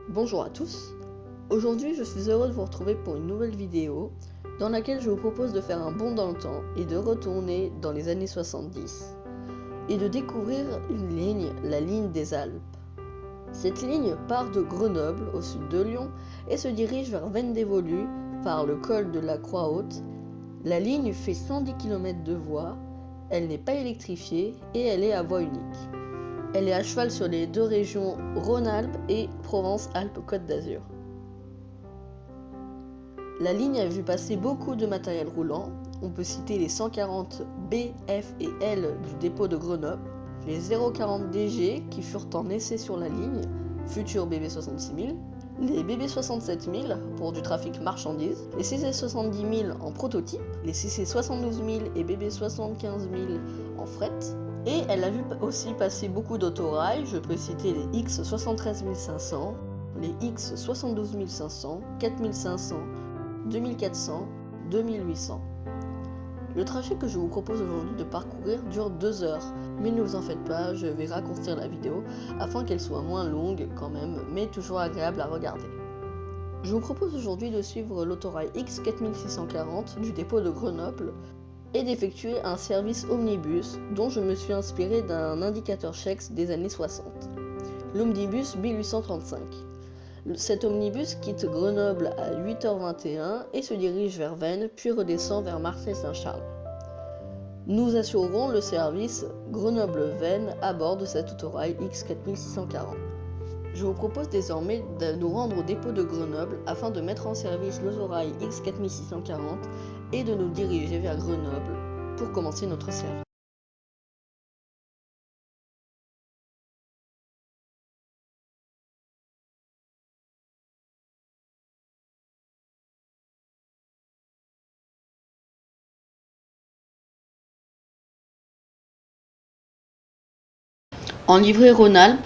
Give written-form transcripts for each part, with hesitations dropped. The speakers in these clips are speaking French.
Bonjour à tous, aujourd'hui je suis heureux de vous retrouver pour une nouvelle vidéo dans laquelle je vous propose de faire un bond dans le temps et de retourner dans les années 70 et de découvrir une ligne, la ligne des Alpes. Cette ligne part de Grenoble au sud de Lyon et se dirige vers Veynes-des-Volus par le col de la Croix-Haute. La ligne fait 110 km de voie, elle n'est pas électrifiée et elle est à voie unique. Elle est à cheval sur les deux régions Rhône-Alpes et Provence-Alpes-Côte d'Azur. La ligne a vu passer beaucoup de matériel roulant. On peut citer les 140 B, F et L du dépôt de Grenoble, les 040 DG qui furent en essai sur la ligne, futurs BB 66000, les BB 67000 pour du trafic marchandises, les CC 70000 en prototype, les CC 72000 et BB 75000 en fret. Et elle a vu aussi passer beaucoup d'autorails, je peux citer les X 73500, les X 72500, 4500, 2400, 2800. Le trajet que je vous propose aujourd'hui de parcourir dure 2 heures, mais ne vous en faites pas, je vais raccourcir la vidéo afin qu'elle soit moins longue quand même, mais toujours agréable à regarder. Je vous propose aujourd'hui de suivre l'autorail X 4640 du dépôt de Grenoble et d'effectuer un service omnibus dont je me suis inspiré d'un indicateur Chex des années 60, l'omnibus B835. Cet omnibus quitte Grenoble à 8h21 et se dirige vers Veynes, puis redescend vers Marseille-Saint-Charles. Nous assurerons le service Grenoble-Veynes à bord de cet autorail X4640. Je vous propose désormais de nous rendre au dépôt de Grenoble afin de mettre en service l'autorail X4640 et de nous diriger vers Grenoble pour commencer notre service. En livrée Rhône-Alpes,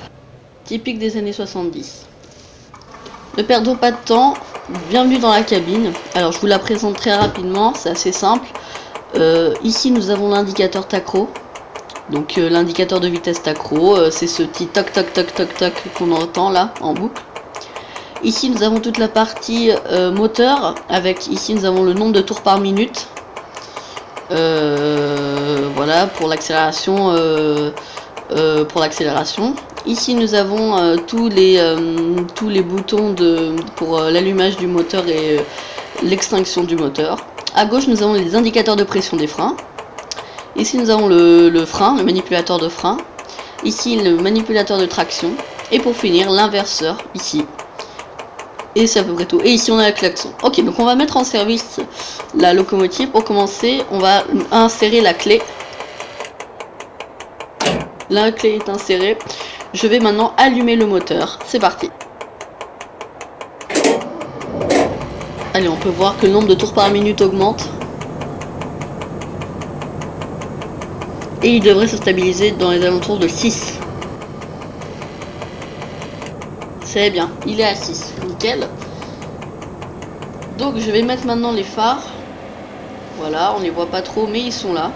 typique des années 70. Ne perdons pas de temps, bienvenue dans la cabine. Alors je vous la présente très rapidement, c'est assez simple. Ici nous avons l'indicateur tacro, donc l'indicateur de vitesse tacro, c'est ce petit toc toc toc toc toc qu'on entend là en boucle. Ici nous avons toute la partie moteur, avec ici nous avons le nombre de tours par minute. Voilà pour l'accélération. Ici nous avons tous les boutons pour l'allumage du moteur et l'extinction du moteur. À gauche nous avons les indicateurs de pression des freins. Ici nous avons le frein, le manipulateur de frein. Ici le manipulateur de traction. Et pour finir l'inverseur ici. Et c'est à peu près tout. Et ici on a le klaxon. Ok, donc on va mettre en service la locomotive. Pour commencer, on va insérer la clé. La clé est insérée. Je vais maintenant allumer le moteur. C'est parti. Allez, on peut voir que le nombre de tours par minute augmente. Et il devrait se stabiliser dans les alentours de 6. C'est bien, il est à 6. Nickel. Donc je vais mettre maintenant les phares. Voilà, on les voit pas trop, mais ils sont là.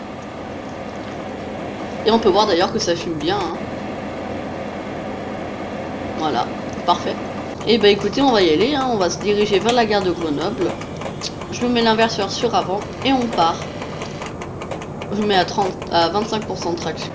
Et on peut voir d'ailleurs que ça fume bien. Hein. Voilà, parfait. Et bah écoutez, on va y aller, hein. On va se diriger vers la gare de Grenoble. Je me mets l'inverseur sur avant et on part. Je mets à 25% de traction.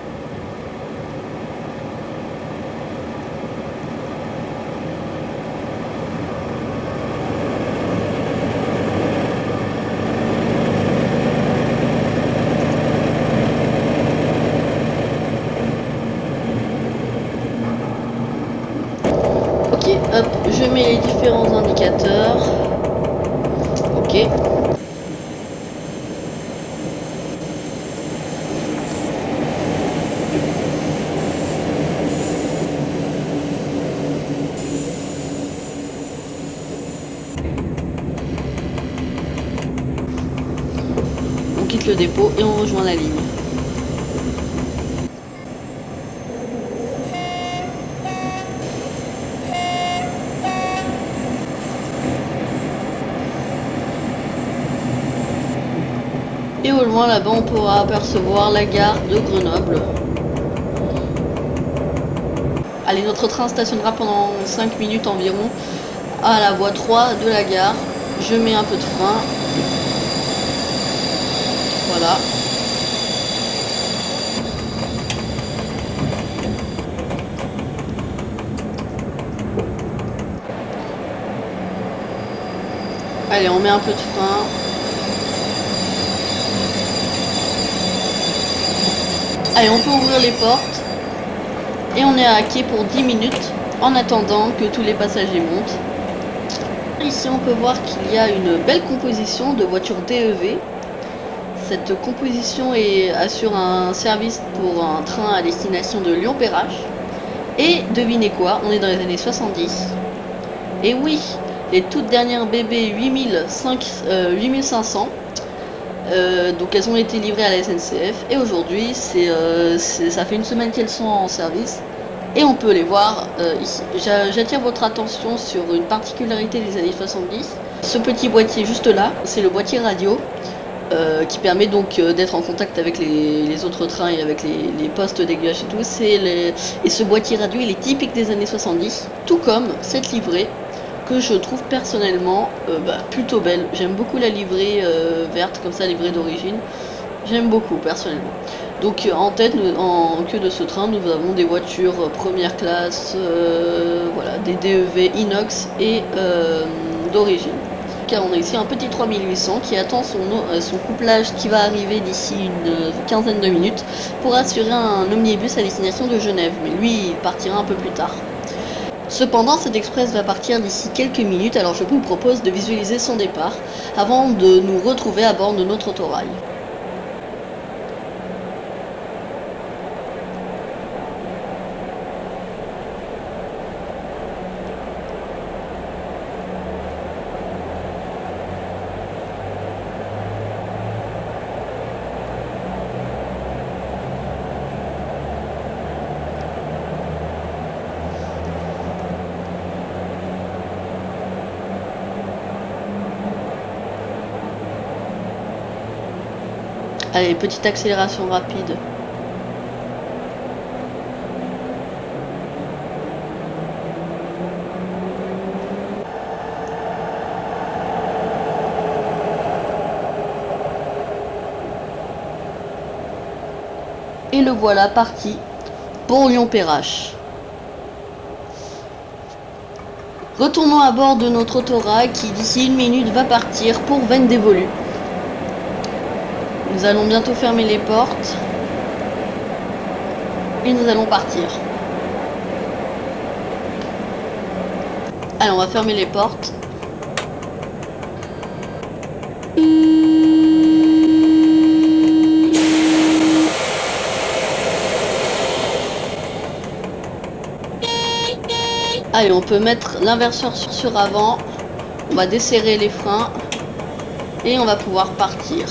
Ok, hop, je mets les différents indicateurs. Ok. On quitte le dépôt et on rejoint la ligne. Et au loin là-bas on pourra apercevoir la gare de Grenoble. Allez, notre train stationnera pendant 5 minutes environ à la voie 3 de la gare. Je mets un peu de frein. Voilà. Allez, on met un peu de frein. Allez, on peut ouvrir les portes. Et on est à quai pour 10 minutes en attendant que tous les passagers montent. Ici, on peut voir qu'il y a une belle composition de voitures DEV. Cette composition assure un service pour un train à destination de Lyon-Perrache. Et devinez quoi, on est dans les années 70. Et oui, les toutes dernières BB 8500. Donc elles ont été livrées à la SNCF. Et aujourd'hui, ça fait une semaine qu'elles sont en service. Et on peut les voir ici. J'attire votre attention sur une particularité des années 70. Ce petit boîtier juste là, c'est le boîtier radio. Qui permet donc d'être en contact avec les autres trains et avec les postes d'aiguillage et tout. Et ce boîtier radio, il est typique des années 70, tout comme cette livrée que je trouve personnellement plutôt belle. J'aime beaucoup la livrée verte, comme ça, livrée d'origine. J'aime beaucoup personnellement. Donc en tête, en queue de ce train, nous avons des voitures première classe, voilà, des DEV inox et d'origine. Car on a ici un petit 3800 qui attend son couplage qui va arriver d'ici une quinzaine de minutes pour assurer un omnibus à destination de Genève, mais lui il partira un peu plus tard. Cependant, cet express va partir d'ici quelques minutes, alors je vous propose de visualiser son départ avant de nous retrouver à bord de notre autorail. Allez, petite accélération rapide. Et le voilà parti pour Lyon-Perrache. Retournons à bord de notre autorail qui d'ici une minute va partir pour Veynes-Dévolues. Nous allons bientôt fermer les portes et nous allons partir. Allez, on va fermer les portes. Allez, on peut mettre l'inverseur sur avant. On va desserrer les freins et on va pouvoir partir.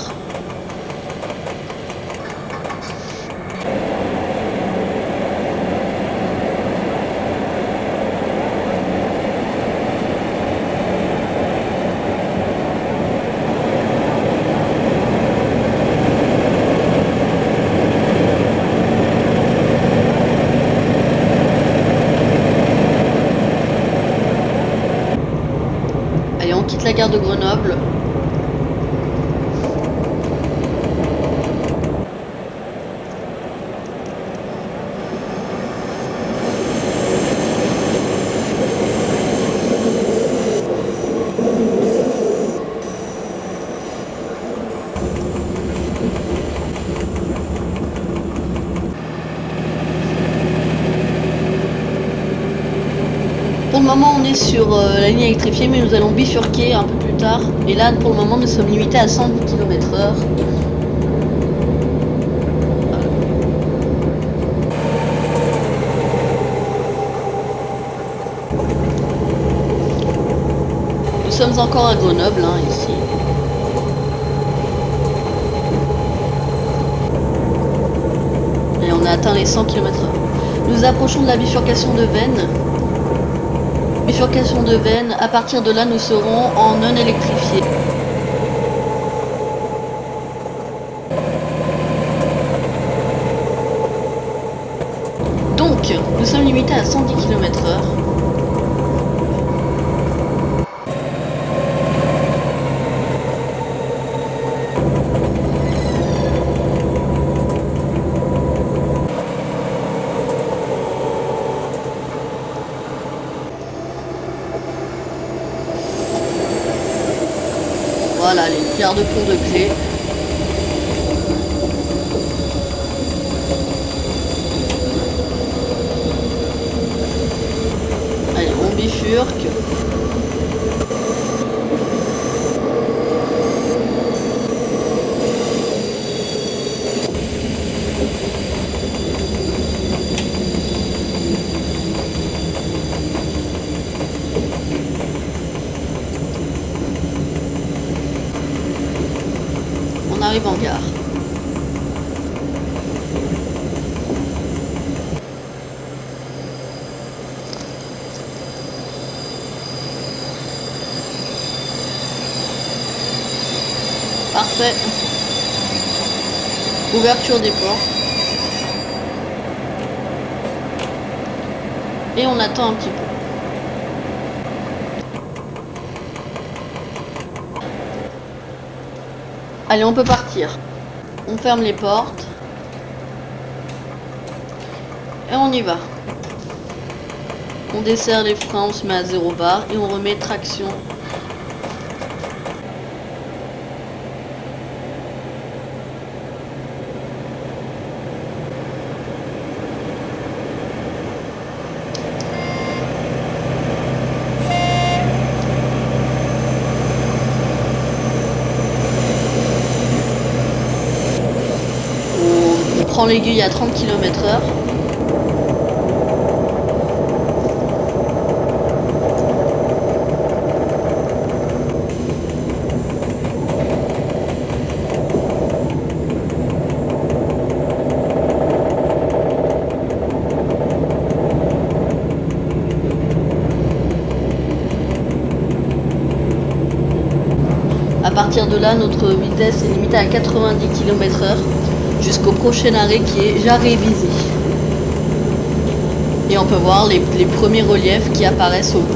Allez, on quitte la gare de Grenoble. Pour le moment, on est sur la ligne électrifiée, mais nous allons bifurquer un peu plus tard. Et là, pour le moment, nous sommes limités à 110 km/h. Nous sommes encore à Grenoble, hein, ici. Et on a atteint les 100 km/h. Nous approchons de la bifurcation de Veynes. Bifurcation de Veynes, à partir de là nous serons en non électrifié. Donc nous Nous sommes limités à 110 km/h. Voilà, les garde-ponts de clé. Allez, on bifurque. On arrive en gare. Parfait. Ouverture des portes. Et on attend un petit peu. Allez, on peut partir. On ferme les portes. Et on y va. On desserre les freins, on se met à 0 bar et on remet traction. On prend l'aiguille à 30 km/h. À partir de là, notre vitesse est limitée à 90 km/h jusqu'au prochain arrêt qui est Jarry-Visy. Et on peut voir les premiers reliefs qui apparaissent au bout.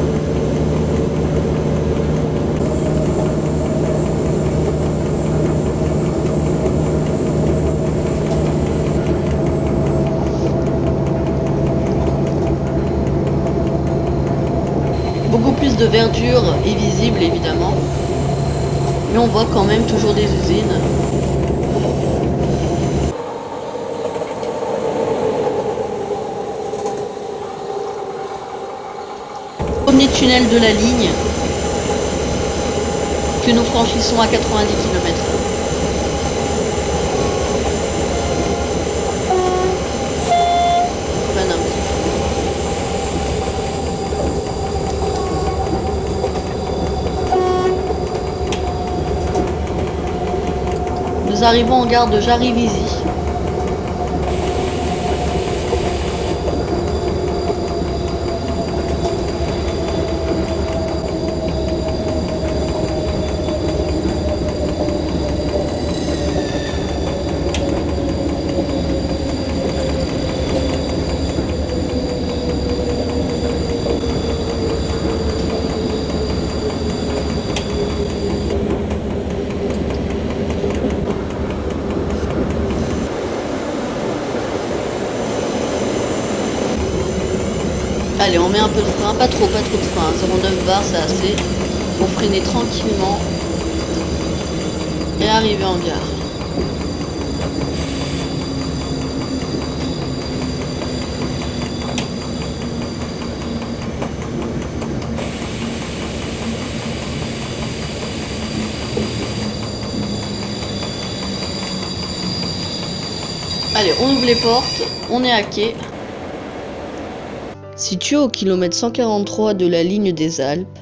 Beaucoup plus de verdure est visible évidemment. Mais on voit quand même toujours des usines. Premier tunnel de la ligne que nous franchissons à 90 km/h. Nous arrivons en gare de Jarry-Visy. Allez, on met un peu de frein, pas trop de frein, 0,9 bar c'est assez pour freiner tranquillement et arriver en gare. Allez, on ouvre les portes, on est à quai. Située au kilomètre 143 de la ligne des Alpes,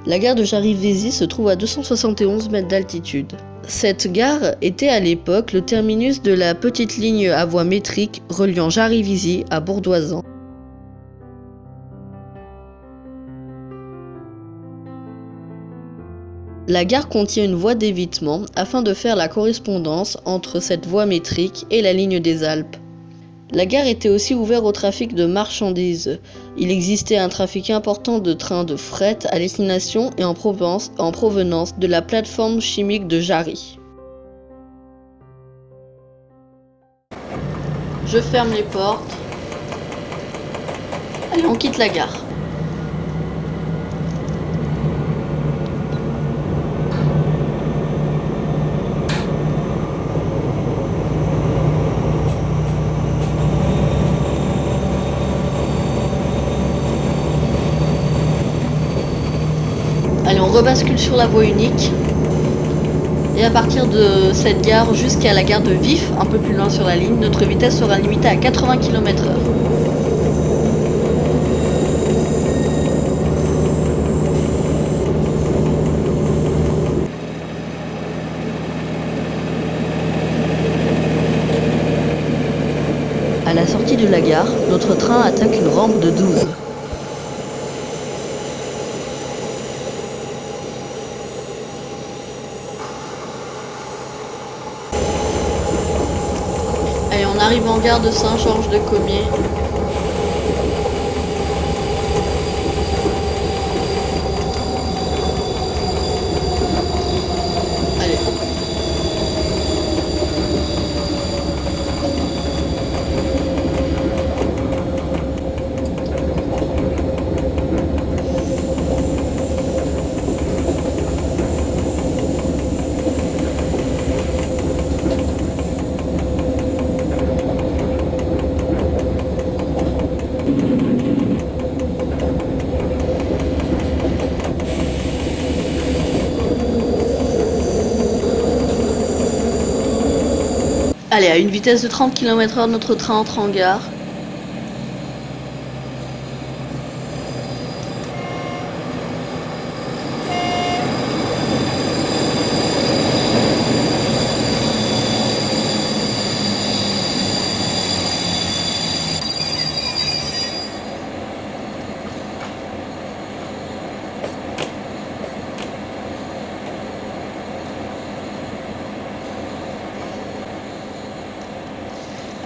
la gare de Jarry-Visy se trouve à 271 mètres d'altitude. Cette gare était à l'époque le terminus de la petite ligne à voie métrique reliant Jarry-Visy à Bourdoisan. La gare contient une voie d'évitement afin de faire la correspondance entre cette voie métrique et la ligne des Alpes. La gare était aussi ouverte au trafic de marchandises. Il existait un trafic important de trains de fret à destination et en provenance de la plateforme chimique de Jarry. Je ferme les portes. Allez, on quitte la gare. Allez, on rebascule sur la voie unique. Et à partir de cette gare jusqu'à la gare de Vif, un peu plus loin sur la ligne, notre vitesse sera limitée à 80 km/h. À la sortie de la gare, notre train attaque une rampe de 12. Allez, on arrive en gare de Saint-Georges-de-Comiers. Allez. Allez, à une vitesse de 30 km/h, notre train entre en gare.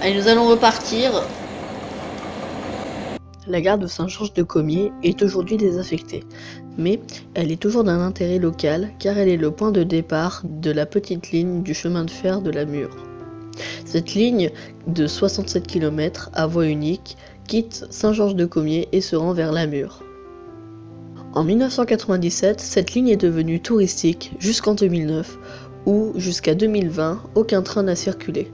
Allez, nous allons repartir. La gare de Saint-Georges-de-Comiers est aujourd'hui désaffectée, mais elle est toujours d'un intérêt local car elle est le point de départ de la petite ligne du chemin de fer de la Mure. Cette ligne de 67 km à voie unique quitte Saint-Georges-de-Comiers et se rend vers la Mure. En 1997, cette ligne est devenue touristique jusqu'en 2009, où jusqu'à 2020, aucun train n'a circulé.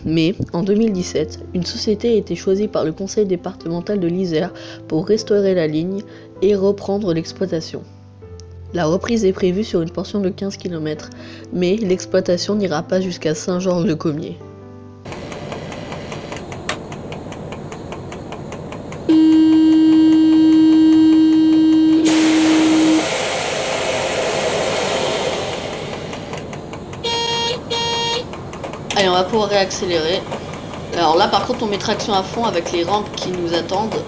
Mais, en 2017, une société a été choisie par le conseil départemental de l'Isère pour restaurer la ligne et reprendre l'exploitation. La reprise est prévue sur une portion de 15 km, mais l'exploitation n'ira pas jusqu'à Saint-Georges-de-Comiers. Allez, on va pouvoir réaccélérer. Alors là, par contre, on met traction à fond avec les rampes qui nous attendent.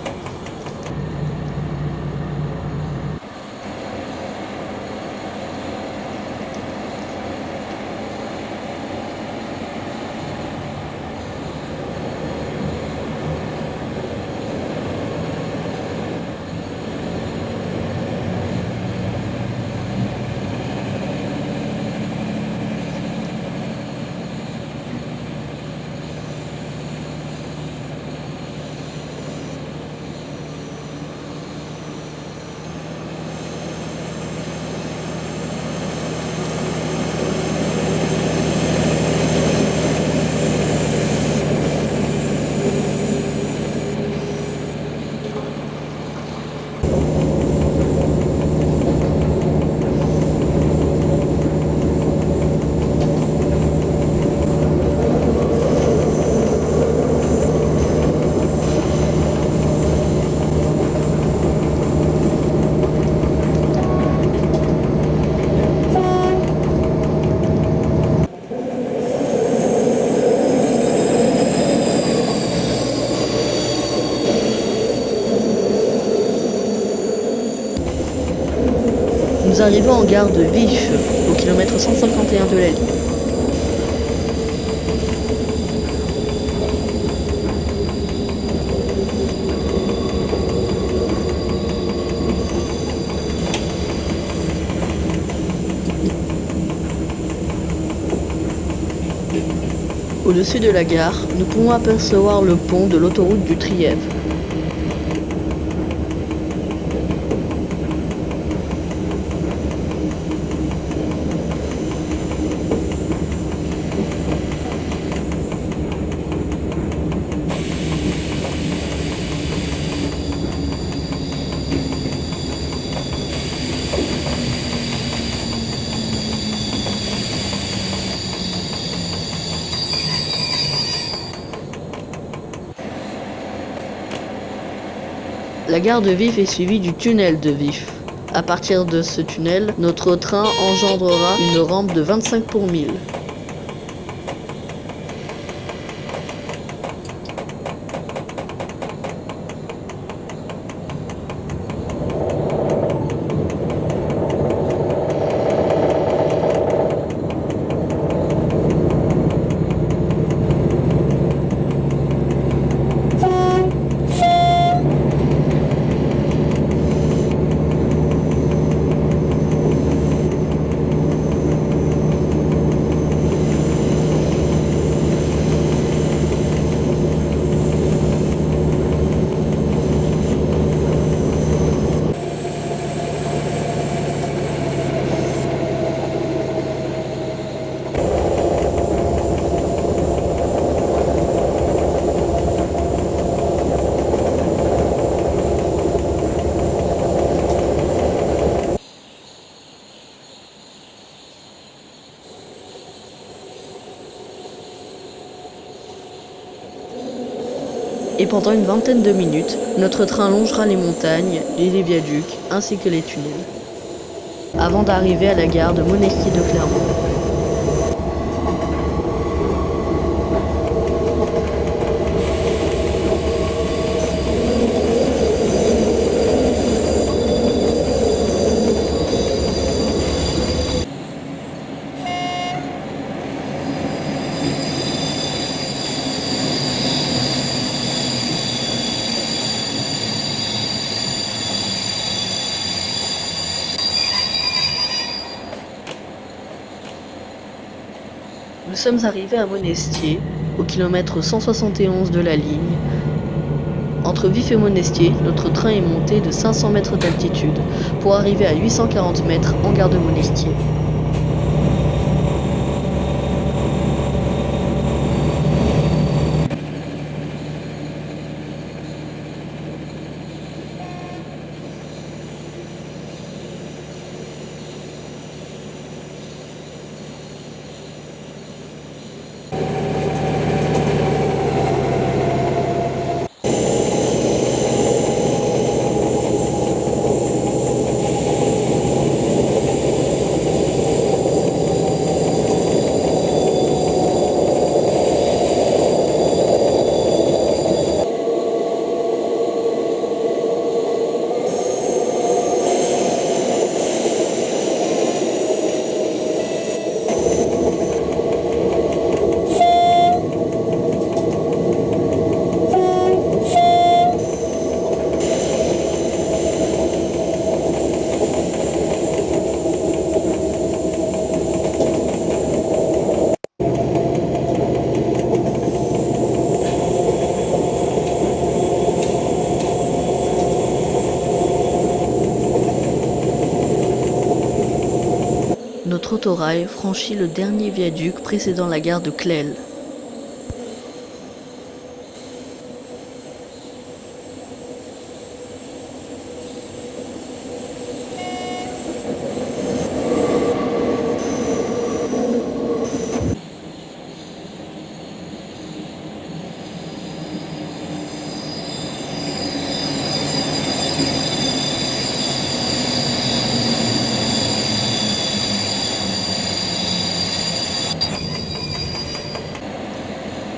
Nous arrivons en gare de Vif, au kilomètre 151 de la ligne. Au-dessus de la gare, nous pouvons apercevoir le pont de l'autoroute du Trièves. La gare de Vif est suivie du tunnel de Vif. À partir de ce tunnel, notre train engendrera une rampe de 25 pour 1000. Et pendant une vingtaine de minutes, notre train longera les montagnes, les viaducs ainsi que les tunnels, avant d'arriver à la gare de Monestier de Clermont. Nous sommes arrivés à Monestier, au kilomètre 171 de la ligne. Entre Vif et Monestier, notre train est monté de 500 mètres d'altitude pour arriver à 840 mètres en gare de Monestier. Notre autorail franchit le dernier viaduc précédant la gare de Clel.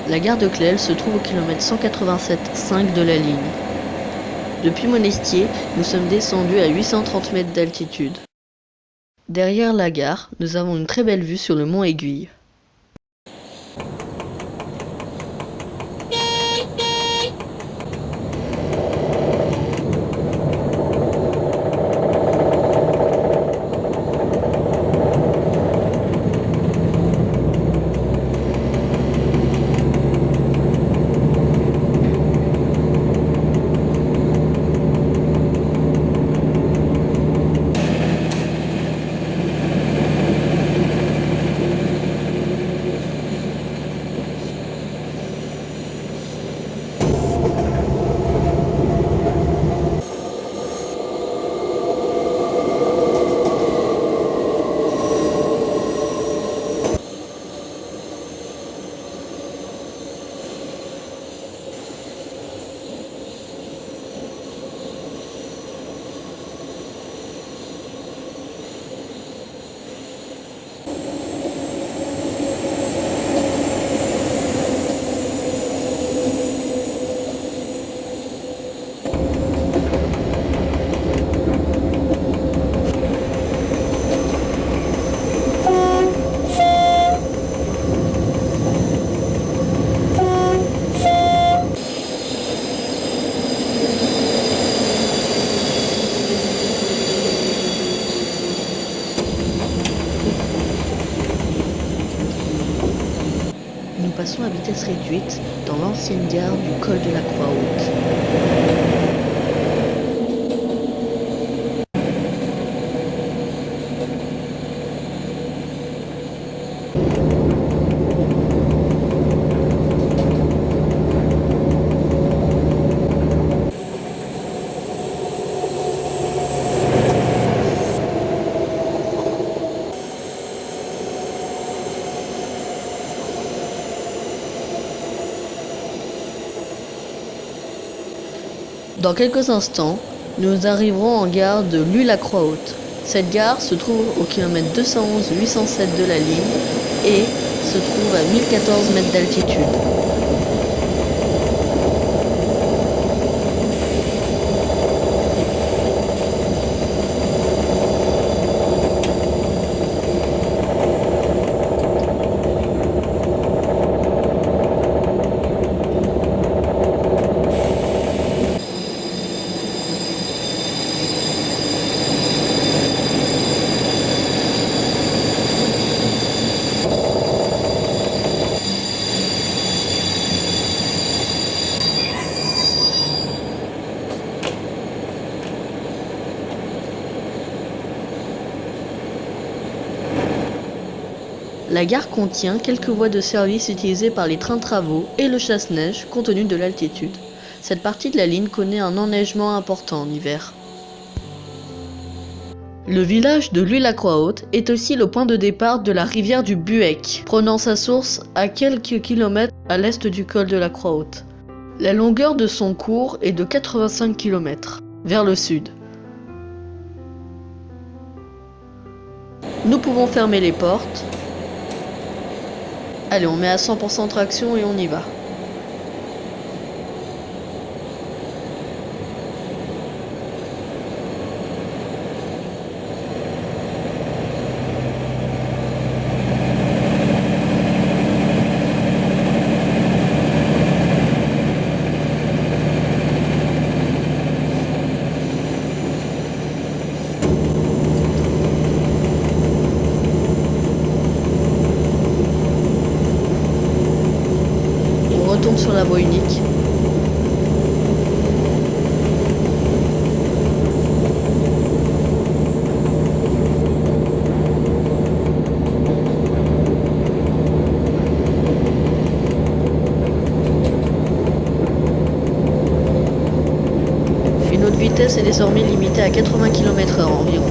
La gare de Clel se trouve au kilomètre 187,5 de la ligne. Depuis Monestier, nous sommes descendus à 830 mètres d'altitude. Derrière la gare, nous avons une très belle vue sur le mont Aiguille. accélération à vitesse réduite dans l'ancienne gare du col de la Croix-Haute. Dans quelques instants, nous arriverons en gare de Lue-la-Croix-Haute. Cette gare se trouve au kilomètre 211 807 de la ligne et se trouve à 1014 mètres d'altitude. La gare contient quelques voies de service utilisées par les trains de travaux et le chasse-neige compte tenu de l'altitude. Cette partie de la ligne connaît un enneigement important en hiver. Le village de Lue-la-Croix-Haute est aussi le point de départ de la rivière du Buec, prenant sa source à quelques kilomètres à l'est du col de la Croix-Haute. La longueur de son cours est de 85 km, vers le sud. Nous pouvons fermer les portes. Allez, on met à 100% traction et on y va. On retombe sur la voie unique. Et notre vitesse est désormais limitée à 80 km/h environ.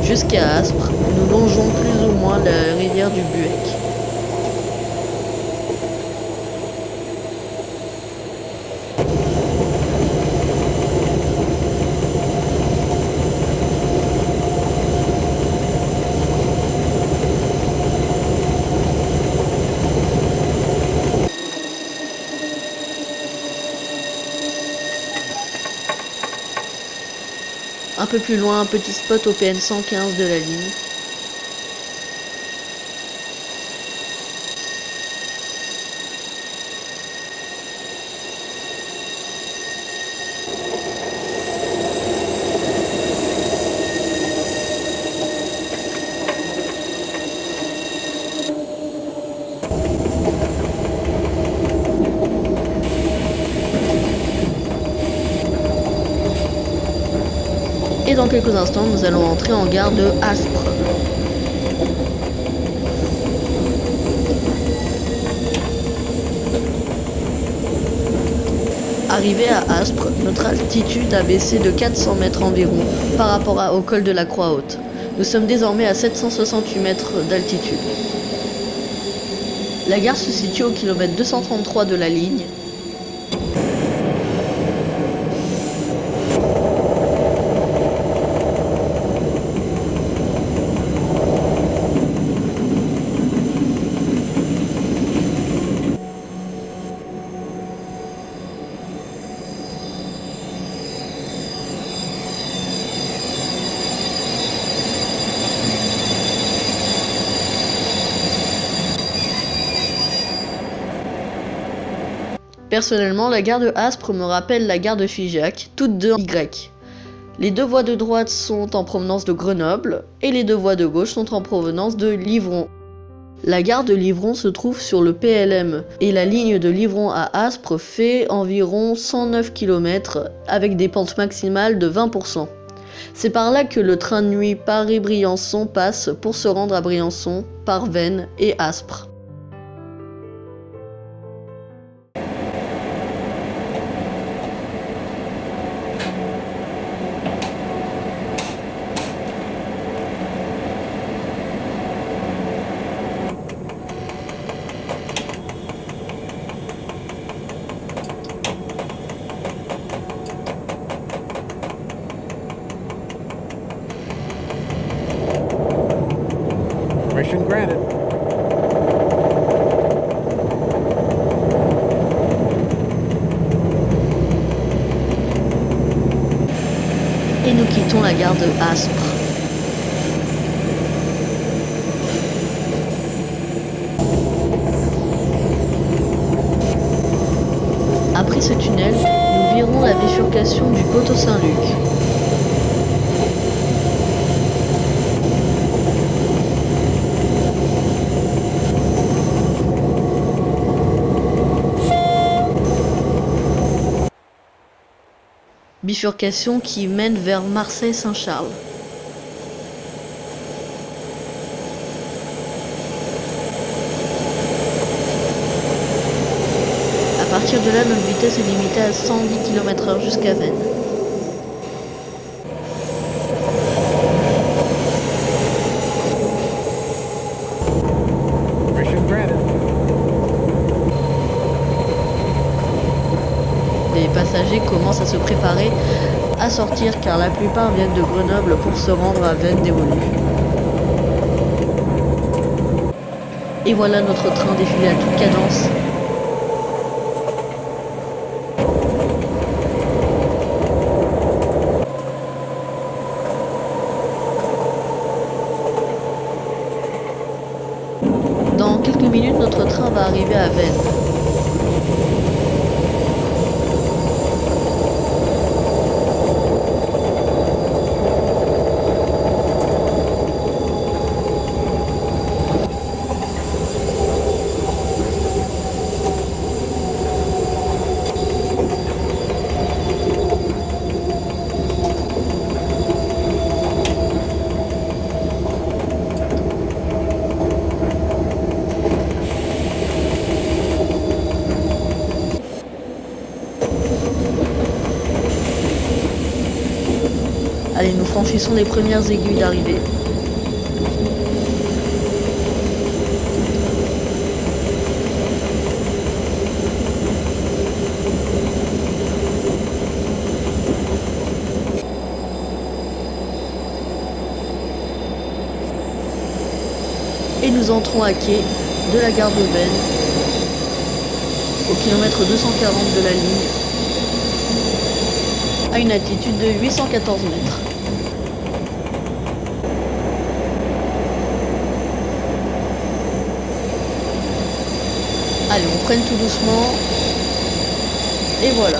Jusqu'à Aspres, nous longeons plus ou moins la rivière du Buec. Un peu plus loin, un petit spot au PN 115 de la ligne. Et dans quelques instants, nous allons entrer en gare de Aspres. Arrivé à Aspres, notre altitude a baissé de 400 mètres environ par rapport au col de la Croix-Haute. Nous sommes désormais à 768 mètres d'altitude. La gare se situe au kilomètre 233 de la ligne. Personnellement, la gare de Aspres me rappelle la gare de Figeac, toutes deux en Y. Les deux voies de droite sont en provenance de Grenoble et les deux voies de gauche sont en provenance de Livron. La gare de Livron se trouve sur le PLM et la ligne de Livron à Aspres fait environ 109 km avec des pentes maximales de 20%. C'est par là que le train de nuit Paris-Briançon passe pour se rendre à Briançon par Veynes et Aspres. Permission granted. Et nous quittons la gare de Aspres. Après ce tunnel, nous verrons la bifurcation du Poteau Saint-Luc. Bifurcation qui mène vers Marseille-Saint-Charles. À partir de là, notre vitesse est limitée à 110 km/h jusqu'à Veynes. Permission granted. Les passagers commencent à se préparer à sortir car la plupart viennent de Grenoble pour se rendre à Veynes-des-Volus. Et voilà notre train défilé à toute cadence. Dans quelques minutes, notre train va arriver à Veynes. Allez, nous franchissons les premières aiguilles d'arrivée. Et nous entrons à quai de la gare de Veynes, au kilomètre 240 de la ligne, à une altitude de 814 mètres. Allez, on freine tout doucement. Et voilà.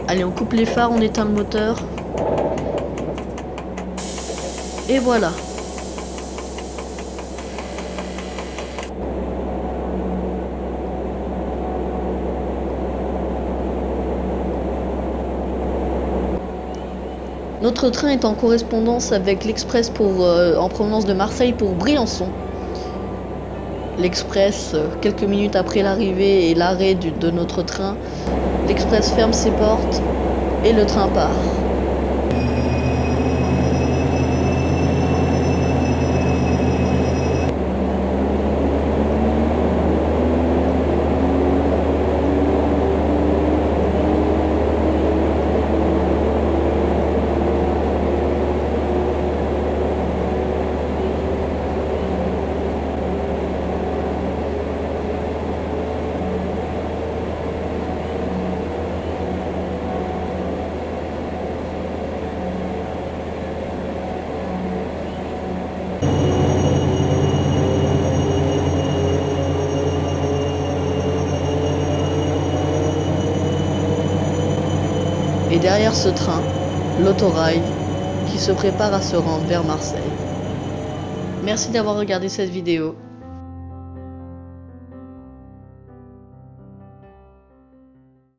Allez, on coupe les phares, on éteint le moteur. Et voilà. Notre train est en correspondance avec l'Express en provenance de Marseille pour Briançon. L'Express, quelques minutes après l'arrivée et l'arrêt de notre train, l'Express ferme ses portes et le train part. Et derrière ce train, l'autorail qui se prépare à se rendre vers Marseille. Merci d'avoir regardé cette vidéo.